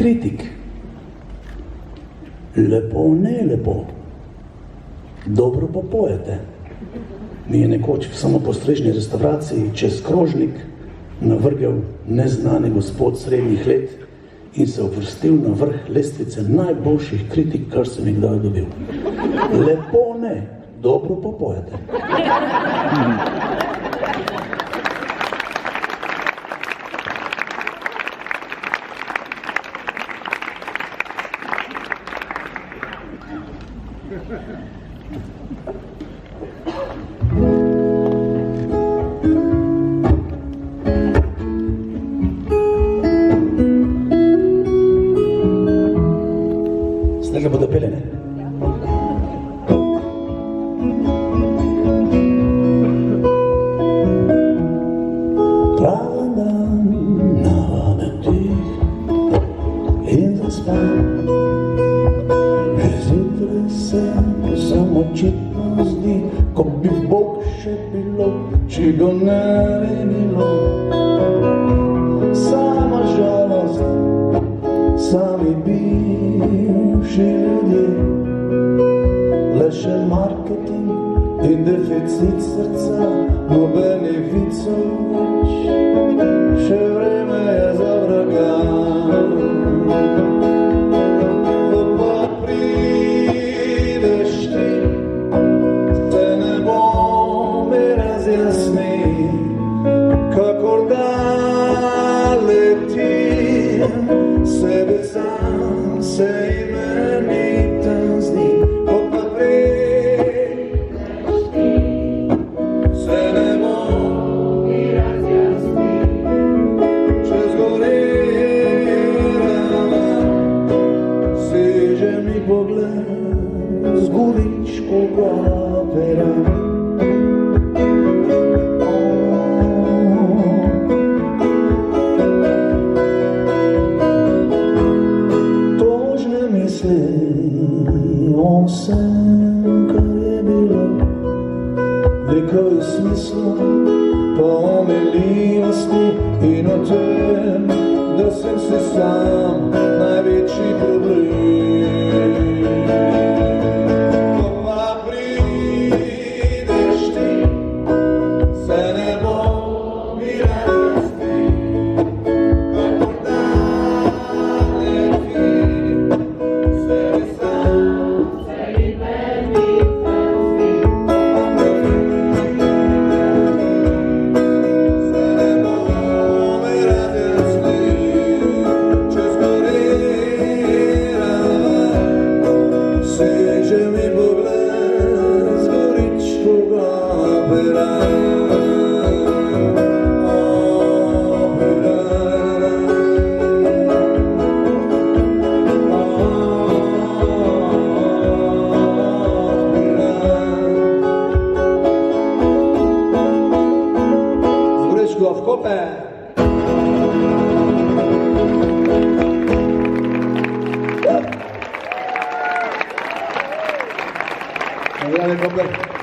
kritik. Lepo, ne lepo. Dobro pa pojete. Mi je nekoč v samopostrežni restavraciji čez krožnik navrgel neznani gospod srednjih let in se uvrstil na vrh lestvice najboljših kritik, kar sem jih kdaj dobil. Lepo ne, dobro pa pojete. Snega bodo pele, ne? Pravi dan navaditi in zaspan. Že zjutraj se samo očitno zdi, ko bi Bog še bilo, če ga ne bi bilo. Sama žalost, sami bivši ljudje, le še marketing in deficit srca, nobeni vicov več, še vreme je za vraga. Ko pa prideš ti, se ne bo mi razjasni, kakor da letim, sebe sam se imenitem zdi. Ko pa prideš ti, se ne bo mi razjasni, če zgorela, seže mi pogled z Goričkega pera. O vsem, kar je bilo, veliko je smisla, pa o miljivosti in o tem, da sem si sam največji problem. Ko pa prideš ti, se ne bo mi razjasni, kakor da letim, sebe sam. V Koper. Koper.